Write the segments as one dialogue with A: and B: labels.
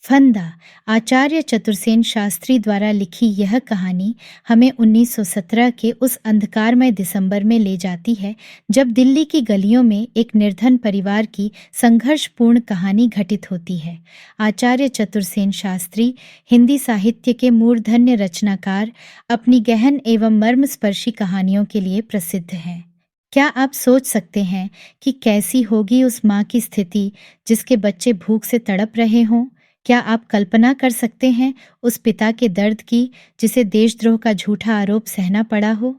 A: फंदा। आचार्य चतुर्सेन शास्त्री द्वारा लिखी यह कहानी हमें 1917 के उस अंधकारमय दिसंबर में ले जाती है जब दिल्ली की गलियों में एक निर्धन परिवार की संघर्षपूर्ण कहानी घटित होती है। आचार्य चतुर्सेन शास्त्री हिंदी साहित्य के मूर्धन्य रचनाकार अपनी गहन एवं मर्मस्पर्शी कहानियों के लिए प्रसिद्ध हैं। क्या आप सोच सकते हैं कि कैसी होगी उस माँ की स्थिति जिसके बच्चे भूख से तड़प रहे हों? क्या आप कल्पना कर सकते हैं उस पिता के दर्द की जिसे देशद्रोह का झूठा आरोप सहना पड़ा हो?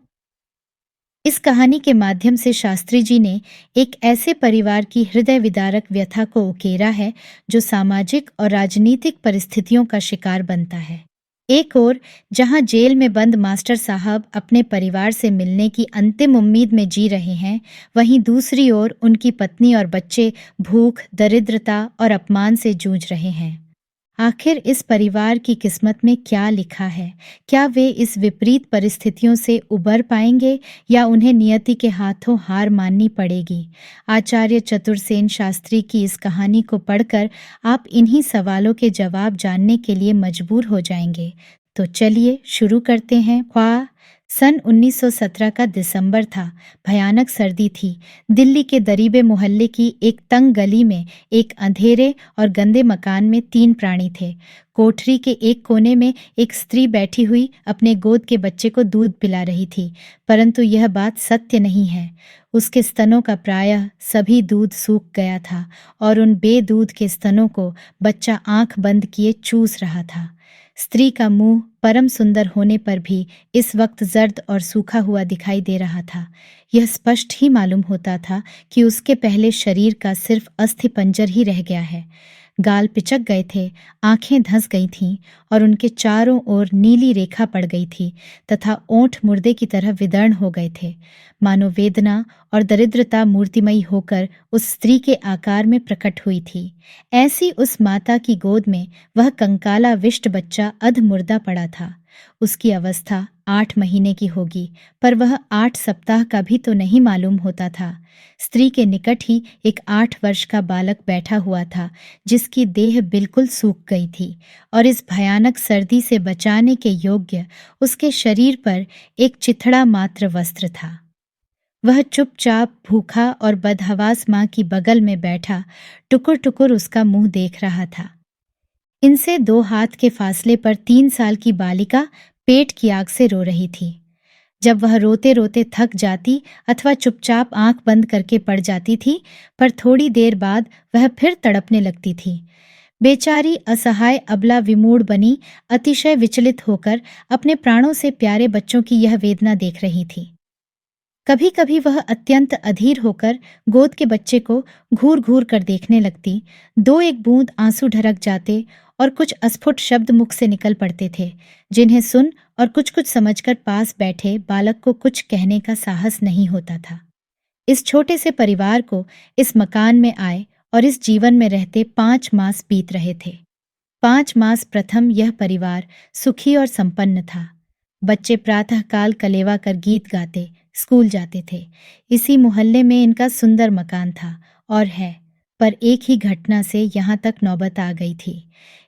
A: इस कहानी के माध्यम से शास्त्री जी ने एक ऐसे परिवार की हृदय विदारक व्यथा को उकेरा है जो सामाजिक और राजनीतिक परिस्थितियों का शिकार बनता है। एक ओर जहां जेल में बंद मास्टर साहब अपने परिवार से मिलने की अंतिम उम्मीद में जी रहे हैं, वहीं दूसरी ओर उनकी पत्नी और बच्चे भूख, दरिद्रता और अपमान से जूझ रहे हैं। आखिर इस परिवार की किस्मत में क्या लिखा है? क्या वे इस विपरीत परिस्थितियों से उबर पाएंगे या उन्हें नियति के हाथों हार माननी पड़ेगी? आचार्य चतुर्सेन शास्त्री की इस कहानी को पढ़कर आप इन्हीं सवालों के जवाब जानने के लिए मजबूर हो जाएंगे। तो चलिए शुरू करते हैं। सन 1917 का दिसंबर था। भयानक सर्दी थी। दिल्ली के दरीबे मोहल्ले की एक तंग गली में एक अंधेरे और गंदे मकान में 3 प्राणी थे। कोठरी के एक कोने में एक स्त्री बैठी हुई अपने गोद के बच्चे को दूध पिला रही थी, परंतु यह बात सत्य नहीं है। उसके स्तनों का प्रायः सभी दूध सूख गया था और उन बेदूध के स्तनों को बच्चा आंख बंद किए चूस रहा था। स्त्री का मुंह परम सुंदर होने पर भी इस वक्त जर्द और सूखा हुआ दिखाई दे रहा था। यह स्पष्ट ही मालूम होता था कि उसके पहले शरीर का सिर्फ अस्थिपंजर ही रह गया है। गाल पिचक गए थे, आंखें धंस गई थीं और उनके चारों ओर नीली रेखा पड़ गई थी तथा ओंठ मुर्दे की तरह विदर्ण हो गए थे। मानो वेदना और दरिद्रता मूर्तिमयी होकर उस स्त्री के आकार में प्रकट हुई थी। ऐसी उस माता की गोद में वह कंकाला विष्ट बच्चा अधमुर्दा पड़ा था। उसकी अवस्था 8 महीने की होगी, पर वह 8 सप्ताह का भी तो नहीं मालूम होता था। स्त्री के निकट ही एक 8 वर्ष का बालक बैठा हुआ था, जिसकी देह बिल्कुल सूख गई थी और इस भयानक सर्दी से बचाने के योग्य उसके शरीर पर एक चिथड़ा मात्र वस्त्र था। वह चुपचाप भूखा और बदहवास माँ की बगल में बैठा टुकुर टुकुर उसका मुंह देख रहा था। इनसे 2 हाथ के फासले पर 3 साल की बालिका पेट की आग से रो रही थी। जब वह रोते रोते थक जाती अथवा चुपचाप आंख बंद करके पड़ जाती थी, पर थोड़ी देर बाद वह फिर तड़पने लगती थी। बेचारी असहाय अबला विमूढ़ बनी अतिशय विचलित होकर अपने प्राणों से प्यारे बच्चों की यह वेदना देख रही थी। कभी कभी वह अत्यंत अधीर होकर गोद के बच्चे को घूर घूर कर देखने लगती। 2-1 बूंद आंसू ढरक जाते और कुछ अस्फुट शब्द मुख से निकल पड़ते थे, जिन्हें सुन और कुछ कुछ समझकर पास बैठे बालक को कुछ कहने का साहस नहीं होता था। इस छोटे से परिवार को इस मकान में आए और इस जीवन में रहते 5 मास बीत रहे थे। 5 मास प्रथम यह परिवार सुखी और संपन्न था। बच्चे प्रातःकाल कलेवा कर गीत गाते स्कूल जाते थे। इसी मोहल्ले में इनका सुंदर मकान था और है, पर एक ही घटना से यहाँ तक नौबत आ गई थी।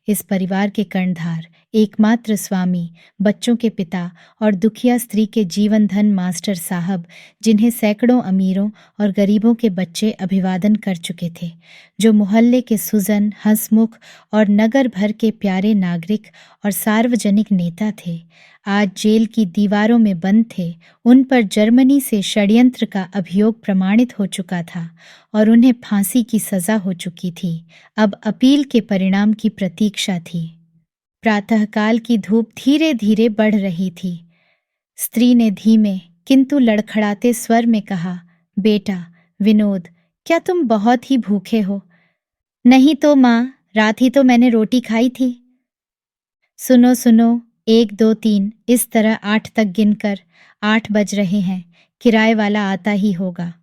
A: इस परिवार के कर्णधार, एकमात्र स्वामी, बच्चों के पिता और दुखिया स्त्री के जीवन धन मास्टर साहब, जिन्हें सैकड़ों अमीरों और गरीबों के बच्चे अभिवादन कर चुके थे, जो मोहल्ले के सुजन, हंसमुख और नगर भर के प्यारे नागरिक और सार्वजनिक नेता थे, आज जेल की दीवारों में बंद थे। उन पर जर्मनी से षड्यंत्र का अभियोग प्रमाणित हो चुका था और उन्हें फांसी की सजा हो चुकी थी। अब अपील के परिणाम की प्रतीक्षा थी। प्रातःकाल की धूप धीरे धीरे बढ़ रही थी। स्त्री ने धीमे किंतु लड़खड़ाते स्वर में कहा, बेटा विनोद, क्या तुम बहुत ही भूखे हो? नहीं तो माँ, रात ही तो मैंने रोटी खाई थी। सुनो सुनो, 1 2 3 इस तरह 8 तक गिनकर। 8 बज रहे हैं, किराए वाला आता ही होगा।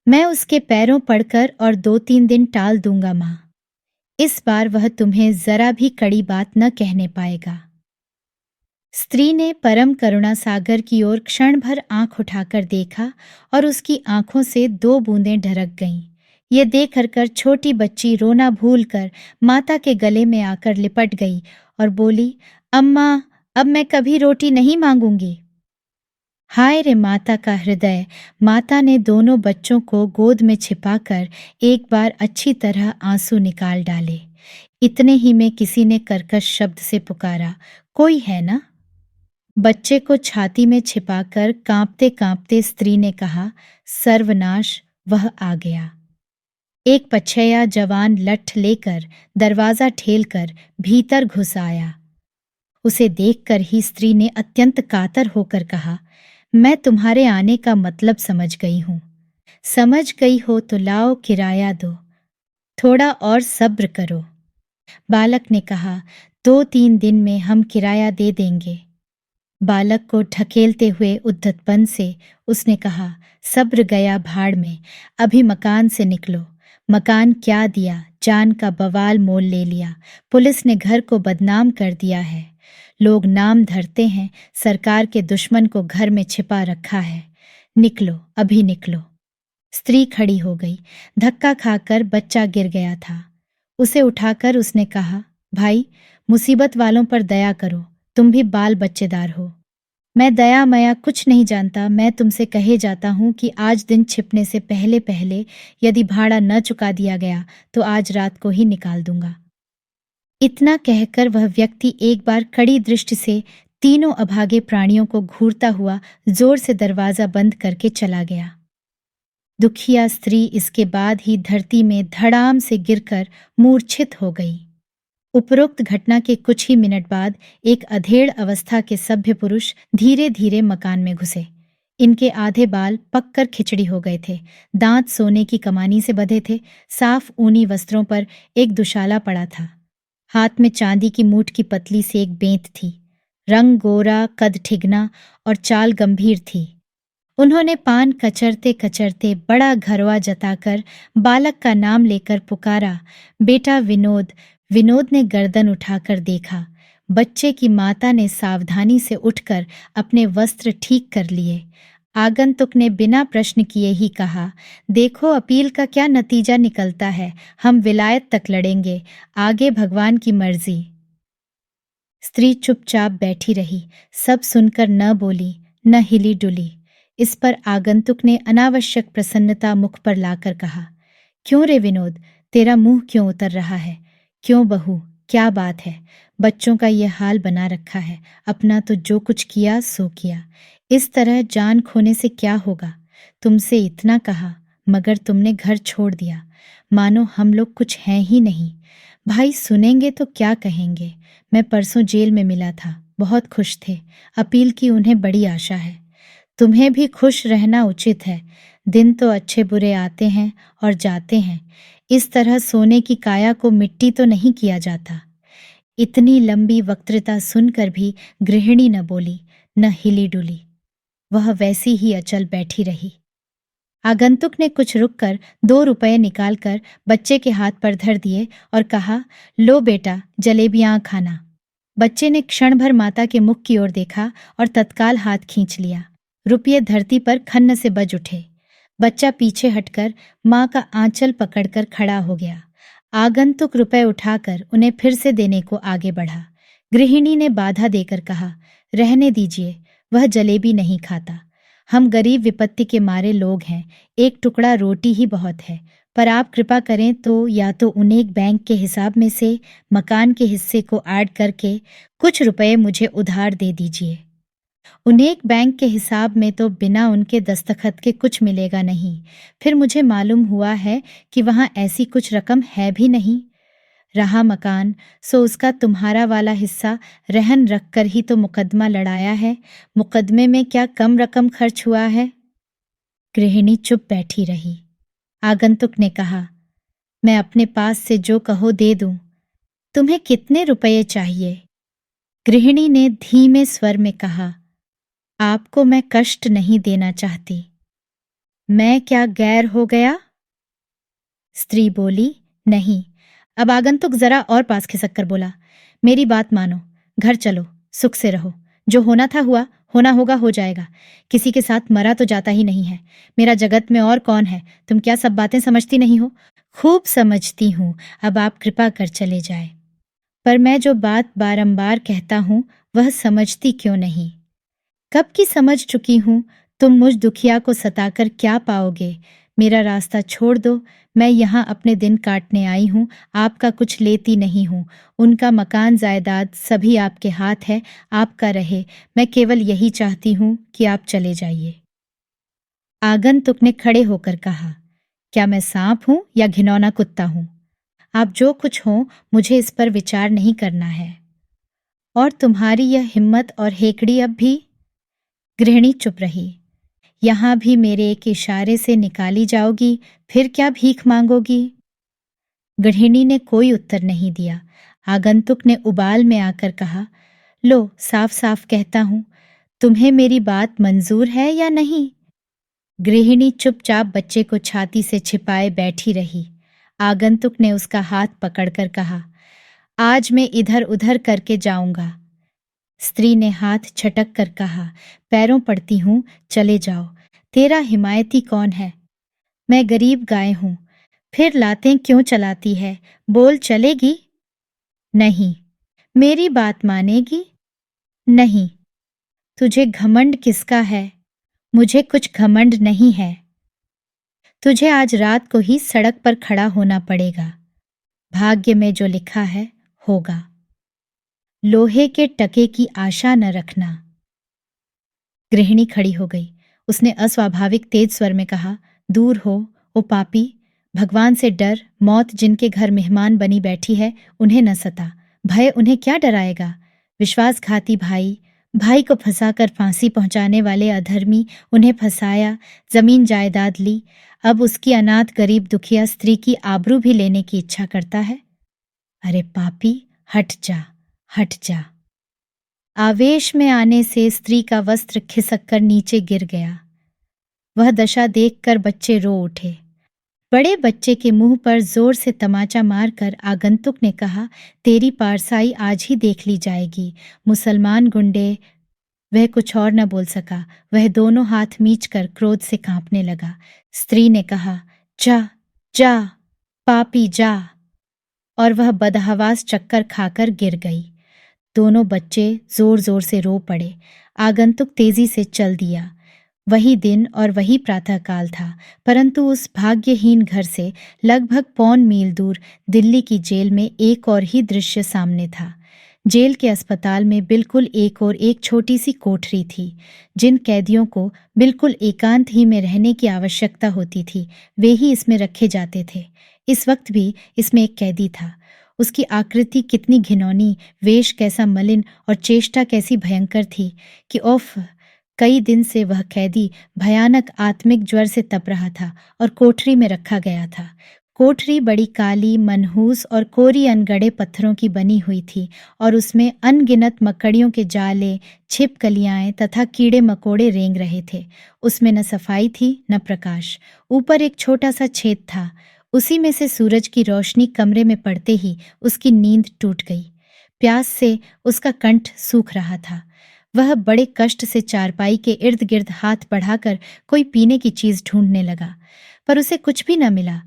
A: मैं उसके पैरों पड़कर और 2-3 दिन टाल दूंगा माँ। इस बार वह तुम्हें जरा भी कड़ी बात न कहने पाएगा। स्त्री ने परम करुणा सागर की ओर क्षण भर आंख उठाकर देखा और उसकी आंखों से 2 बूंदें ढरक गईं। ये देखकर छोटी बच्ची रोना भूलकर माता के गले में आकर लिपट गई और बोली, अम्मा, अब मैं कभी रोटी नहीं मांगूंगी। हाय रे माता का हृदय! माता ने दोनों बच्चों को गोद में छिपाकर एक बार अच्छी तरह आंसू निकाल डाले। इतने ही में किसी ने कर्कश शब्द से पुकारा, कोई है ना? बच्चे को छाती में छिपाकर कांपते कांपते स्त्री ने कहा, सर्वनाश, वह आ गया। एक पछया जवान लठ लेकर दरवाजा ठेलकर भीतर घुस आया। उसे देखकर ही स्त्री ने अत्यंत कातर होकर कहा, मैं तुम्हारे आने का मतलब समझ गई हूं। समझ गई हो तो लाओ किराया दो, थोड़ा और सब्र करो। बालक ने कहा, 2-3 दिन में हम किराया दे देंगे। बालक को ढकेलते हुए उद्धतपन से उसने कहा, सब्र गया भाड़ में, अभी मकान से निकलो। मकान क्या दिया, जान का बवाल मोल ले लिया। पुलिस ने घर को बदनाम कर दिया है। लोग नाम धरते हैं, सरकार के दुश्मन को घर में छिपा रखा है। निकलो, अभी निकलो। स्त्री खड़ी हो गई। धक्का खाकर बच्चा गिर गया था। उसे उठाकर उसने कहा, भाई, मुसीबत वालों पर दया करो, तुम भी बाल बच्चेदार हो। मैं दया मया कुछ नहीं जानता। मैं तुमसे कहे जाता हूं कि आज दिन छिपने से पहले पहले यदि भाड़ा न चुका दिया गया तो आज रात को ही निकाल दूंगा। इतना कहकर वह व्यक्ति एक बार कड़ी दृष्टि से तीनों अभागे प्राणियों को घूरता हुआ जोर से दरवाजा बंद करके चला गया। दुखिया स्त्री इसके बाद ही धरती में धड़ाम से गिरकर मूर्छित हो गई। उपरोक्त घटना के कुछ ही मिनट बाद एक अधेड़ अवस्था के सभ्य पुरुष धीरे धीरे मकान में घुसे। इनके आधे बाल पककर खिचड़ी हो गए थे, दांत सोने की कमानी से बंधे थे, साफ ऊनी वस्त्रों पर एक दुशाला पड़ा था। हाथ में चांदी की मूठ की पतली सी एक बेंत थी। रंग गोरा, कद ठिगना और चाल गंभीर थी। उन्होंने पान कचरते कचरते बड़ा घरवा जताकर बालक का नाम लेकर पुकारा, बेटा विनोद। विनोद ने गर्दन उठाकर देखा। बच्चे की माता ने सावधानी से उठकर अपने वस्त्र ठीक कर लिए। आगंतुक ने बिना प्रश्न किए ही कहा, देखो अपील का क्या नतीजा निकलता है। हम विलायत तक लड़ेंगे, आगे भगवान की मर्जी। स्त्री चुपचाप बैठी रही, सब सुनकर न बोली न हिली डुली। इस पर आगंतुक ने अनावश्यक प्रसन्नता मुख पर लाकर कहा, क्यों रे विनोद, तेरा मुंह क्यों उतर रहा है? क्यों बहू, क्या बात है? बच्चों का ये हाल बना रखा है। अपना तो जो कुछ किया सो किया। इस तरह जान खोने से क्या होगा? तुमसे इतना कहा मगर तुमने घर छोड़ दिया, मानो हम लोग कुछ हैं ही नहीं। भाई सुनेंगे तो क्या कहेंगे? मैं परसों जेल में मिला था, बहुत खुश थे। अपील की उन्हें बड़ी आशा है। तुम्हें भी खुश रहना उचित है। दिन तो अच्छे बुरे आते हैं और जाते हैं। इस तरह सोने की काया को मिट्टी तो नहीं किया जाता। इतनी लंबी वक्तृता सुनकर भी गृहिणी न बोली न हिली डुली। वह वैसी ही अचल बैठी रही। आगंतुक ने कुछ रुककर 2 रुपए निकालकर बच्चे के हाथ पर धर दिए और कहा, लो बेटा, जलेबियां खाना। बच्चे ने क्षण भर माता के मुख की ओर देखा और तत्काल हाथ खींच लिया। रुपये धरती पर खन्न से बज उठे। बच्चा पीछे हटकर माँ का आंचल पकड़कर खड़ा हो गया। आगंतुक रुपए उठाकर उन्हें फिर से देने को आगे बढ़ा। गृहिणी ने बाधा देकर कहा, रहने दीजिए, वह जलेबी नहीं खाता। हम गरीब विपत्ति के मारे लोग हैं, एक टुकड़ा रोटी ही बहुत है। पर आप कृपा करें तो या तो उन्हें बैंक के हिसाब में से मकान के हिस्से को ऐड करके कुछ रुपए मुझे उधार दे दीजिए। उन्हें बैंक के हिसाब में तो बिना उनके दस्तखत के कुछ मिलेगा नहीं। फिर मुझे मालूम हुआ है कि वहां ऐसी कुछ रकम है भी नहीं। रहा मकान, सो उसका तुम्हारा वाला हिस्सा रहन रखकर ही तो मुकदमा लड़ाया है। मुकदमे में क्या कम रकम खर्च हुआ है? गृहिणी चुप बैठी रही। आगंतुक ने कहा, मैं अपने पास से जो कहो दे दूं। तुम्हें कितने रुपये चाहिए? गृहिणी ने धीमे स्वर में कहा, आपको मैं कष्ट नहीं देना चाहती। मैं क्या गैर हो गया? स्त्री बोली, नहीं। अब आगंतुक जरा और पास खिसक कर बोला, मेरी बात मानो, घर चलो, सुख से रहो। जो होना था हुआ, होना होगा हो जाएगा। किसी के साथ मरा तो जाता ही नहीं है। मेरा जगत में और कौन है? तुम क्या सब बातें समझती नहीं हो? खूब समझती हूँ। अब आप कृपा कर चले जाए। पर मैं जो बात बारंबार कहता हूँ वह समझती क्यों नहीं? कब की समझ चुकी हूँ। तुम मुझ दुखिया को सताकर क्या पाओगे? मेरा रास्ता छोड़ दो। मैं यहाँ अपने दिन काटने आई हूँ, आपका कुछ लेती नहीं हूँ। उनका मकान जायदाद सभी आपके हाथ है, आपका रहे। मैं केवल यही चाहती हूँ कि आप चले जाइए। आगंतुक ने खड़े होकर कहा, क्या मैं सांप हूँ या घिनौना कुत्ता हूँ? आप जो कुछ हो, मुझे इस पर विचार नहीं करना है। और तुम्हारी यह हिम्मत और हेकड़ी अब भी? गृहिणी चुप रही। यहाँ भी मेरे एक इशारे से निकाली जाओगी, फिर क्या भीख मांगोगी? गृहिणी ने कोई उत्तर नहीं दिया। आगंतुक ने उबाल में आकर कहा, लो साफ साफ कहता हूँ, तुम्हें मेरी बात मंजूर है या नहीं? गृहिणी चुपचाप बच्चे को छाती से छिपाए बैठी रही। आगंतुक ने उसका हाथ पकड़कर कहा, आज मैं इधर उधर करके जाऊंगा। स्त्री ने हाथ छटक कर कहा, पैरों पड़ती हूँ, चले जाओ। तेरा हिमायती कौन है? मैं गरीब गाय हूँ। फिर लातें क्यों चलाती है? बोल चलेगी? नहीं। मेरी बात मानेगी? नहीं। तुझे घमंड किसका है? मुझे कुछ घमंड नहीं है। तुझे आज रात को ही सड़क पर खड़ा होना पड़ेगा। भाग्य में जो लिखा है होगा। लोहे के टके की आशा न रखना। गृहिणी खड़ी हो गई। उसने अस्वाभाविक तेज स्वर में कहा, दूर हो ओ पापी। भगवान से डर। मौत जिनके घर मेहमान बनी बैठी है उन्हें न सता। भय उन्हें क्या डराएगा? विश्वासघाती भाई, भाई को फंसाकर फांसी पहुंचाने वाले अधर्मी, उन्हें फंसाया, जमीन जायदाद ली। अब उसकी अनाथ गरीब दुखिया स्त्री की आबरू भी लेने की इच्छा करता है। अरे पापी, हट जा, हट जा। आवेश में आने से स्त्री का वस्त्र खिसक कर नीचे गिर गया। वह दशा देखकर बच्चे रो उठे। बड़े बच्चे के मुंह पर जोर से तमाचा मारकर आगंतुक ने कहा, तेरी पारसाई आज ही देख ली जाएगी। मुसलमान गुंडे। वह कुछ और न बोल सका। वह दोनों हाथ मींचकर क्रोध से कांपने लगा। स्त्री ने कहा, जा, जा, पापी जा। और वह बदहवास चक्कर खाकर गिर गई। दोनों बच्चे जोर जोर से रो पड़े। आगंतुक तेजी से चल दिया। वही दिन और वही प्रातःकाल था, परंतु उस भाग्यहीन घर से लगभग 1.25 मील दूर दिल्ली की जेल में एक और ही दृश्य सामने था। जेल के अस्पताल में बिल्कुल एक और एक छोटी सी कोठरी थी। जिन कैदियों को बिल्कुल एकांत ही में रहने की आवश्यकता होती थी, वे ही इसमें रखे जाते थे। इस वक्त भी इसमें एक कैदी था। उसकी आकृति कितनी घिनौनी, वेश कैसा मलिन और चेष्टा कैसी भयंकर थी कि ओफ! कई दिन से वह कैदी भयानक आत्मिक ज्वर से तप रहा था और कोठरी में रखा गया था। कोठरी बड़ी काली, मनहूस और कोरी अनगढ़े पत्थरों की बनी हुई थी और उसमें अनगिनत मकड़ियों के जाले, छिपकलियाएं तथा कीड़े मकोड़े रेंग रहे थे। उसमें न सफाई थी न प्रकाश। ऊपर एक छोटा सा छेद था। उसी में से सूरज की रोशनी कमरे में पड़ते ही उसकी नींद टूट गई। प्यास से उसका कंठ सूख रहा था। वह बड़े कष्ट से चारपाई के इर्द गिर्द हाथ बढ़ाकर कोई पीने की चीज ढूंढने लगा, पर उसे कुछ भी न मिला।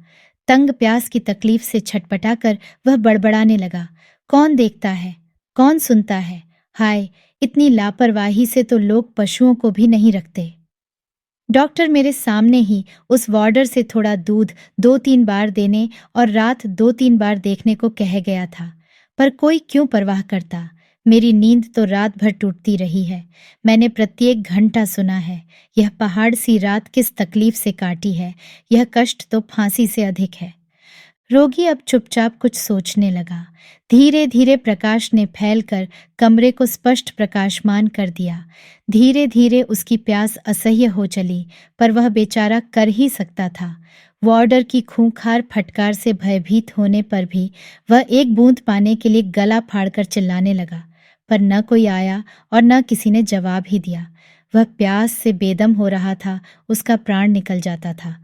A: तंग प्यास की तकलीफ से छटपटाकर वह बड़बड़ाने लगा, कौन देखता है, कौन सुनता है? हाय, इतनी लापरवाही से तो लोग पशुओं को भी नहीं रखते। डॉक्टर मेरे सामने ही उस वार्डर से थोड़ा दूध 2-3 बार देने और रात 2-3 बार देखने को कह गया था, पर कोई क्यों परवाह करता? मेरी नींद तो रात भर टूटती रही है। मैंने प्रत्येक घंटा सुना है, यह पहाड़ सी रात किस तकलीफ से काटी है। यह कष्ट तो फांसी से अधिक है। रोगी अब चुपचाप कुछ सोचने लगा। धीरे धीरे प्रकाश ने फैलकर कमरे को स्पष्ट प्रकाशमान कर दिया। धीरे धीरे उसकी प्यास असह्य हो चली, पर वह बेचारा कर ही सकता था। वार्डर की खूंखार फटकार से भयभीत होने पर भी वह एक बूंद पाने के लिए गला फाड़कर चिल्लाने लगा, पर न कोई आया और न किसी ने जवाब ही दिया। वह प्यास से बेदम हो रहा था, उसका प्राण निकल जाता था।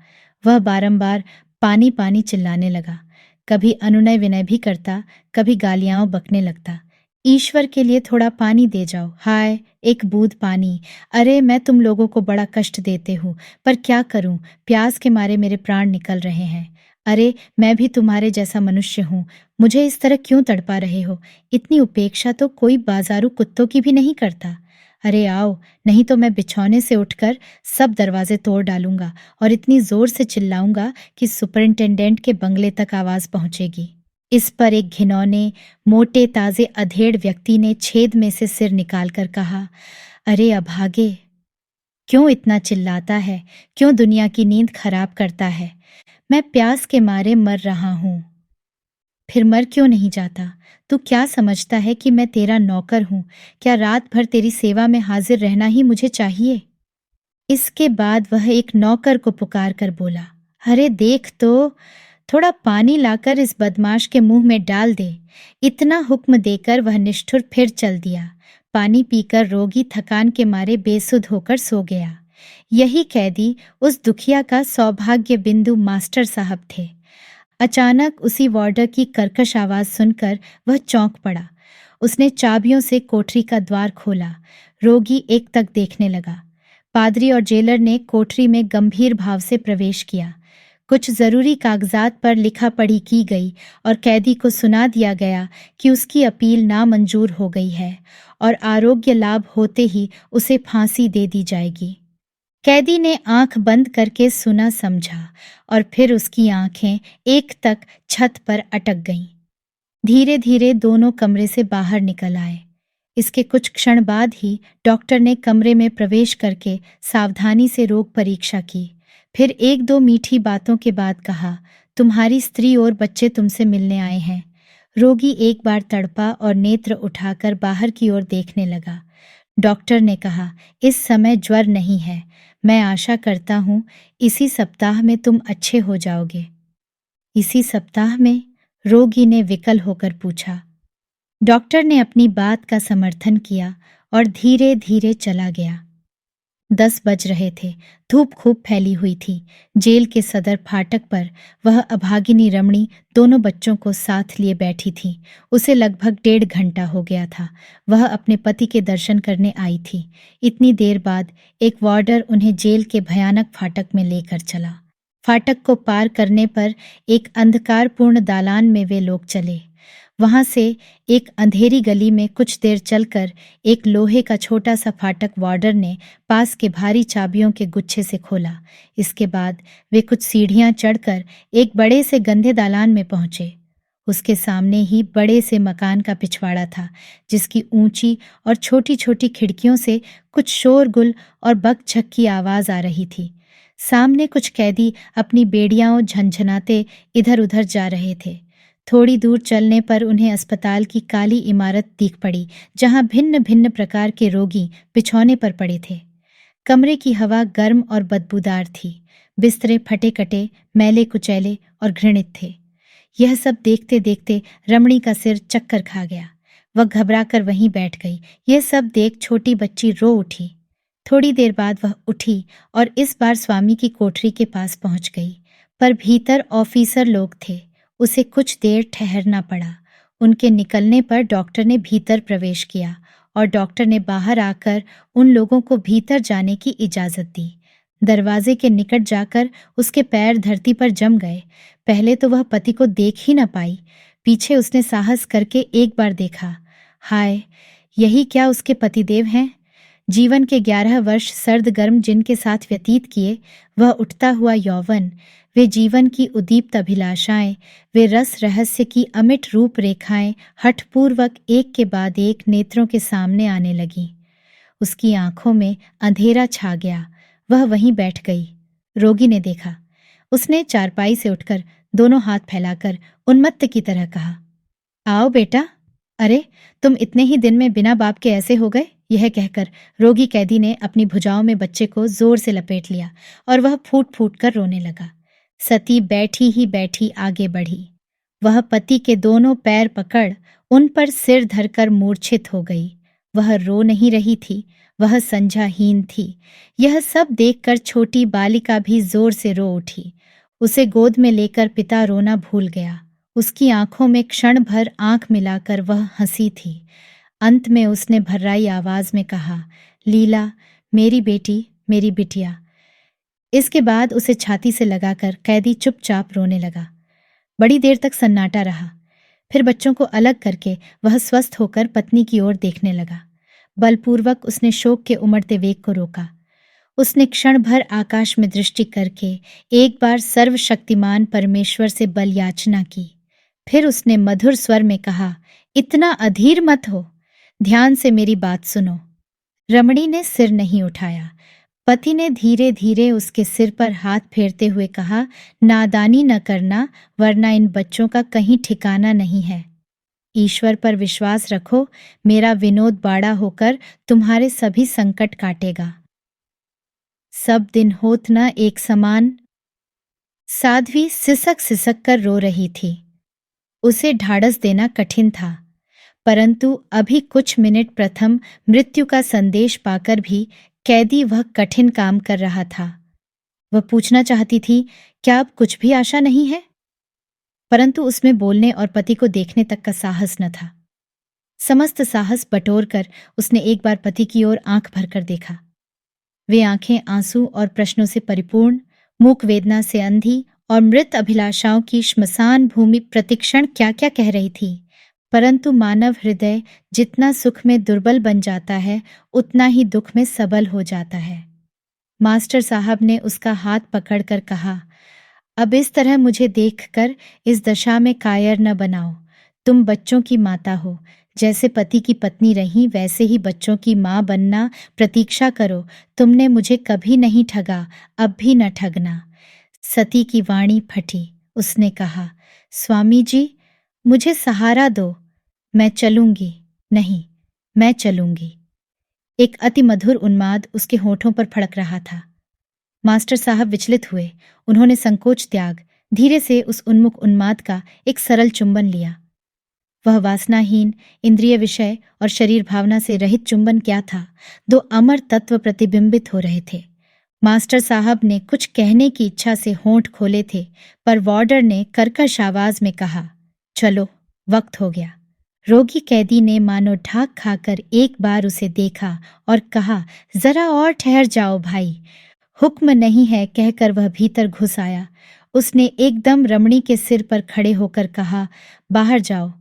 A: वह बारंबार पानी पानी चिल्लाने लगा। कभी अनुनय विनय भी करता, कभी गालियां बकने लगता। ईश्वर के लिए थोड़ा पानी दे जाओ। हाय, एक बूंद पानी। अरे मैं तुम लोगों को बड़ा कष्ट देते हूँ, पर क्या करूँ, प्यास के मारे मेरे प्राण निकल रहे हैं। अरे मैं भी तुम्हारे जैसा मनुष्य हूँ, मुझे इस तरह क्यों तड़पा रहे हो? इतनी उपेक्षा तो कोई बाजारू कुत्तों की भी नहीं करता। अरे आओ, नहीं तो मैं बिछौने से उठकर सब दरवाजे तोड़ डालूंगा और इतनी जोर से चिल्लाऊंगा कि सुपरिंटेंडेंट के बंगले तक आवाज पहुंचेगी। इस पर एक घिनौने, मोटे ताजे अधेड़ व्यक्ति ने छेद में से सिर निकालकर कहा, अरे अभागे, क्यों इतना चिल्लाता है? क्यों दुनिया की नींद खराब करता है? मैं प्यास के मारे मर रहा हूं। फिर मर क्यों नहीं जाता? तू क्या समझता है कि मैं तेरा नौकर हूं? क्या रात भर तेरी सेवा में हाजिर रहना ही मुझे चाहिए? इसके बाद वह एक नौकर को पुकार कर बोला, अरे देख तो, थोड़ा पानी लाकर इस बदमाश के मुंह में डाल दे। इतना हुक्म देकर वह निष्ठुर फिर चल दिया। पानी पीकर रोगी थकान के मारे बेसुध होकर सो गया। यही कैदी उस दुखिया का सौभाग्य बिंदु मास्टर साहब थे। अचानक उसी वार्डर की कर्कश आवाज सुनकर वह चौंक पड़ा। उसने चाबियों से कोठरी का द्वार खोला। रोगी एक तक देखने लगा। पादरी और जेलर ने कोठरी में गंभीर भाव से प्रवेश किया। कुछ जरूरी कागजात पर लिखा पढ़ी की गई और कैदी को सुना दिया गया कि उसकी अपील नामंजूर हो गई है और आरोग्य लाभ होते ही उसे फांसी दे दी जाएगी। कैदी ने आंख बंद करके सुना समझा और फिर उसकी आंखें एक तक छत पर अटक गईं। धीरे धीरे दोनों कमरे से बाहर निकल आए। इसके कुछ क्षण बाद ही डॉक्टर ने कमरे में प्रवेश करके सावधानी से रोग परीक्षा की। फिर एक दो मीठी बातों के बाद कहा, तुम्हारी स्त्री और बच्चे तुमसे मिलने आए हैं। रोगी एक बार तड़पा और नेत्र उठाकर बाहर की ओर देखने लगा। डॉक्टर ने कहा, इस समय ज्वर नहीं है। मैं आशा करता हूँ इसी सप्ताह में तुम अच्छे हो जाओगे। इसी सप्ताह में? रोगी ने विकल होकर पूछा। डॉक्टर ने अपनी बात का समर्थन किया और धीरे धीरे चला गया। 10 बज रहे थे। धूप खूब फैली हुई थी। जेल के सदर फाटक पर वह अभागिनी रमणी दोनों बच्चों को साथ लिए बैठी थी। उसे लगभग 1.5 घंटा हो गया था। वह अपने पति के दर्शन करने आई थी। इतनी देर बाद एक वार्डर उन्हें जेल के भयानक फाटक में लेकर चला। फाटक को पार करने पर एक अंधकारपूर्ण दालान में वे लोग चले। वहां से एक अंधेरी गली में कुछ देर चलकर एक लोहे का छोटा सा फाटक वार्डर ने पास के भारी चाबियों के गुच्छे से खोला। इसके बाद वे कुछ सीढ़ियां चढ़कर एक बड़े से गंदे दालान में पहुंचे। उसके सामने ही बड़े से मकान का पिछवाड़ा था, जिसकी ऊंची और छोटी छोटी खिड़कियों से कुछ शोरगुल और बकझक की आवाज आ रही थी। सामने कुछ कैदी अपनी बेड़ियां झंझनाते इधर उधर जा रहे थे। थोड़ी दूर चलने पर उन्हें अस्पताल की काली इमारत दिख पड़ी, जहां भिन्न भिन्न प्रकार के रोगी बिछौने पर पड़े थे। कमरे की हवा गर्म और बदबूदार थी। बिस्तरे फटे कटे, मैले कुचैले और घृणित थे। यह सब देखते देखते रमणी का सिर चक्कर खा गया। वह घबराकर वहीं बैठ गई। यह सब देख छोटी बच्ची रो उठी। थोड़ी देर बाद वह उठी और इस बार स्वामी की कोठरी के पास पहुंच गई, पर भीतर ऑफिसर लोग थे। उसे कुछ देर ठहरना पड़ा। उनके निकलने पर डॉक्टर ने भीतर प्रवेश किया और डॉक्टर ने बाहर आकर उन लोगों को भीतर जाने की इजाजत दी। दरवाजे के निकट जाकर उसके पैर धरती पर जम गए। पहले तो वह पति को देख ही न पाई। पीछे उसने साहस करके एक बार देखा। हाय, यही क्या उसके पतिदेव हैं? जीवन के 11 वर्ष सर्द गर्म जिनके साथ व्यतीत किए, वह उठता हुआ यौवन, वे जीवन की उदीप्त अभिलाषाएं, वे रस रहस्य की अमिट रूप रेखाएं हठपूर्वक एक के बाद एक नेत्रों के सामने आने लगी। उसकी आंखों में अंधेरा छा गया। वह वहीं बैठ गई। रोगी ने देखा। उसने चारपाई से उठकर दोनों हाथ फैलाकर उन्मत्त की तरह कहा, आओ बेटा। अरे, तुम इतने ही दिन में बिना बाप के ऐसे हो गए? यह कहकर रोगी कैदी ने अपनी भुजाओं में बच्चे को जोर से लपेट लिया और वह फूट फूट कर रोने लगा। सती बैठी ही बैठी आगे बढ़ी। वह पति के दोनों पैर पकड़ उन पर सिर धरकर मूर्छित हो गई। वह रो नहीं रही थी, वह संज्ञाहीन थी। यह सब देखकर छोटी बालिका भी जोर से रो उठी। उसे गोद में लेकर पिता रोना भूल गया। उसकी आंखों में क्षण भर आंख मिलाकर वह हंसी थी। अंत में उसने भर्राई आवाज में कहा, लीला, मेरी बेटी, मेरी बिटिया। इसके बाद उसे छाती से लगाकर कैदी चुपचाप रोने लगा। बड़ी देर तक सन्नाटा रहा। फिर बच्चों को अलग करके वह स्वस्थ होकर पत्नी की ओर देखने लगा। बलपूर्वक उसने शोक के उमड़ते वेग को रोका। उसने क्षण भर आकाश में दृष्टि करके एक बार सर्वशक्तिमान परमेश्वर से बल याचना की। फिर उसने मधुर स्वर में कहा, इतना अधीर मत हो, ध्यान से मेरी बात सुनो। रमणी ने सिर नहीं उठाया। पति ने धीरे धीरे उसके सिर पर हाथ फेरते हुए कहा, नादानी न करना, वरना इन बच्चों का कहीं ठिकाना नहीं है। ईश्वर पर विश्वास रखो, मेरा विनोद बाड़ा होकर तुम्हारे सभी संकट काटेगा। सब दिन होत न एक समान। साध्वी सिसक सिसक कर रो रही थी। उसे ढाढ़स देना कठिन था, परंतु अभी कुछ मिनट प्रथम मृत्यु का संदेश पाकर भी कैदी वह कठिन काम कर रहा था। वह पूछना चाहती थी, क्या अब कुछ भी आशा नहीं है? परंतु उसमें बोलने और पति को देखने तक का साहस न था। समस्त साहस बटोर कर उसने एक बार पति की ओर आंख भरकर देखा। वे आंखें आंसू और प्रश्नों से परिपूर्ण, मूक वेदना से अंधी और मृत अभिलाषाओं की श्मशान भूमि प्रतिक्षण क्या क्या कह रही थी। परंतु मानव हृदय जितना सुख में दुर्बल बन जाता है, उतना ही दुख में सबल हो जाता है। मास्टर साहब ने उसका हाथ पकड़कर कहा, अब इस तरह मुझे देखकर इस दशा में कायर न बनाओ। तुम बच्चों की माता हो, जैसे पति की पत्नी रही वैसे ही बच्चों की माँ बनना प्रतीक्षा करो। तुमने मुझे कभी नहीं ठगा, अब भी न ठगना। सती की वाणी फटी। उसने कहा, स्वामी जी, मुझे सहारा दो, मैं चलूंगी। नहीं, मैं चलूंगी। एक अति मधुर उन्माद उसके होठों पर फड़क रहा था। मास्टर साहब विचलित हुए। उन्होंने संकोच त्याग धीरे से उस उन्मुख उन्माद का एक सरल चुंबन लिया। वह वासनाहीन, इंद्रिय विषय और शरीर भावना से रहित चुंबन क्या था? दो अमर तत्व प्रतिबिंबित हो रहे थे। मास्टर साहब ने कुछ कहने की इच्छा से होंठ खोले थे, पर वार्डर ने कर्कश आवाज में कहा, चलो, वक्त हो गया। रोगी कैदी ने मानो ढाक खाकर एक बार उसे देखा और कहा, जरा और ठहर जाओ भाई। हुक्म नहीं है कहकर वह भीतर घुस आया। उसने एकदम रमणी के सिर पर खड़े होकर कहा, बाहर जाओ।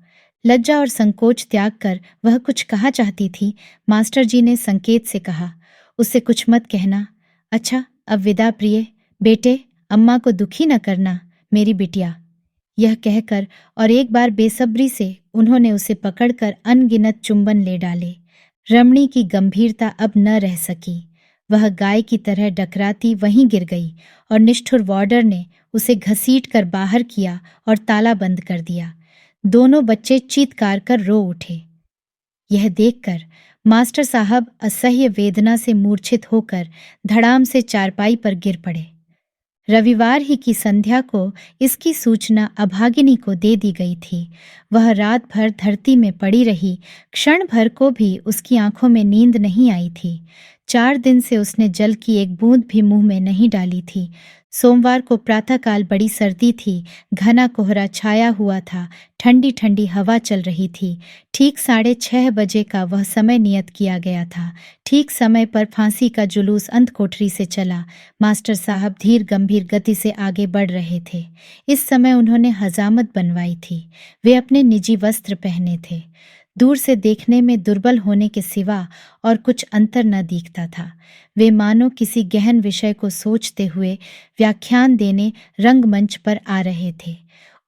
A: लज्जा और संकोच त्याग कर वह कुछ कहा चाहती थी। मास्टर जी ने संकेत से कहा, उससे कुछ मत कहना। अच्छा, अब विदा प्रिय। बेटे, अम्मा को दुखी न करना, मेरी बिटिया। यह कहकर और एक बार बेसब्री से उन्होंने उसे पकड़कर अनगिनत चुंबन ले डाले। रमणी की गंभीरता अब न रह सकी। वह गाय की तरह डकराती वहीं गिर गई और निष्ठुर वार्डर ने उसे घसीट कर बाहर किया और ताला बंद कर दिया। दोनों बच्चे चीत्कार कर रो उठे। यह देखकर मास्टर साहब असह्य वेदना से मूर्छित होकर धड़ाम से चारपाई पर गिर पड़े। रविवार ही की संध्या को इसकी सूचना अभागिनी को दे दी गई थी। वह रात भर धरती में पड़ी रही। क्षण भर को भी उसकी आंखों में नींद नहीं आई थी। 4 दिन से उसने जल की एक बूंद भी मुंह में नहीं डाली थी। सोमवार को प्रातःकाल बड़ी सर्दी थी। घना कोहरा छाया हुआ था। ठंडी ठंडी हवा चल रही थी। ठीक 6:30 बजे का वह समय नियत किया गया था। ठीक समय पर फांसी का जुलूस अंत कोठरी से चला। मास्टर साहब धीर गंभीर गति से आगे बढ़ रहे थे। इस समय उन्होंने हजामत बनवाई थी। वे अपने निजी वस्त्र पहने थे। दूर से देखने में दुर्बल होने के सिवा और कुछ अंतर न दिखता था। वे मानो किसी गहन विषय को सोचते हुए व्याख्यान देने रंगमंच पर आ रहे थे।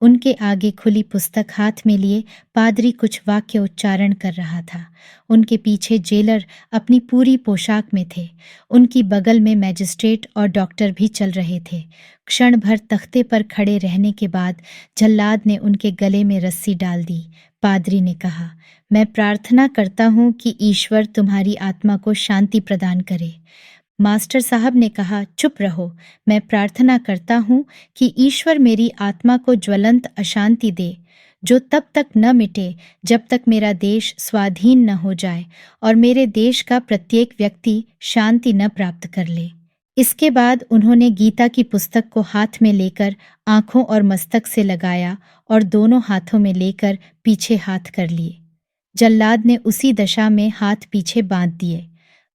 A: उनके आगे खुली पुस्तक हाथ में लिए पादरी कुछ वाक्य उच्चारण कर रहा था। उनके पीछे जेलर अपनी पूरी पोशाक में थे। उनकी बगल में मैजिस्ट्रेट और डॉक्टर भी चल रहे थे। क्षण भर तख्ते पर खड़े रहने के बाद जल्लाद ने उनके गले में रस्सी डाल दी। पादरी ने कहा, मैं प्रार्थना करता हूँ कि ईश्वर तुम्हारी आत्मा को शांति प्रदान करे। मास्टर साहब ने कहा, चुप रहो। मैं प्रार्थना करता हूँ कि ईश्वर मेरी आत्मा को ज्वलंत अशांति दे, जो तब तक न मिटे जब तक मेरा देश स्वाधीन न हो जाए और मेरे देश का प्रत्येक व्यक्ति शांति न प्राप्त कर ले। इसके बाद उन्होंने गीता की पुस्तक को हाथ में लेकर आंखों और मस्तक से लगाया और दोनों हाथों में लेकर पीछे हाथ कर लिए। जल्लाद ने उसी दशा में हाथ पीछे बांध दिए।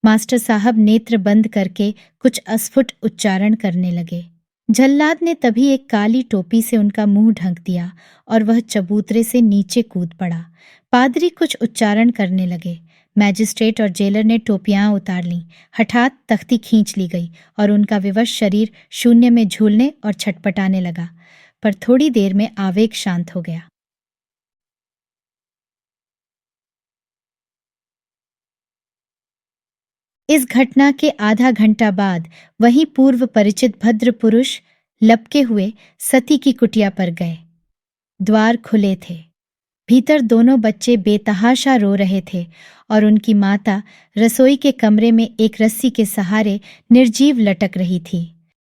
A: मास्टर साहब नेत्र बंद करके कुछ अस्फुट उच्चारण करने लगे। जल्लाद ने तभी एक काली टोपी से उनका मुंह ढक दिया और वह चबूतरे से नीचे कूद पड़ा। पादरी कुछ उच्चारण करने लगे। मैजिस्ट्रेट और जेलर ने टोपियां उतार लीं। हठात तख्ती खींच ली गई और उनका विवश शरीर शून्य में झूलने और छटपटाने लगा। पर थोड़ी देर में आवेग शांत हो गया। इस घटना के आधा घंटा बाद वही पूर्व परिचित भद्र पुरुष लपके हुए सती की कुटिया पर गए। द्वार खुले थे। भीतर दोनों बच्चे बेतहाशा रो रहे थे और उनकी माता रसोई के कमरे में एक रस्सी के सहारे निर्जीव लटक रही थी।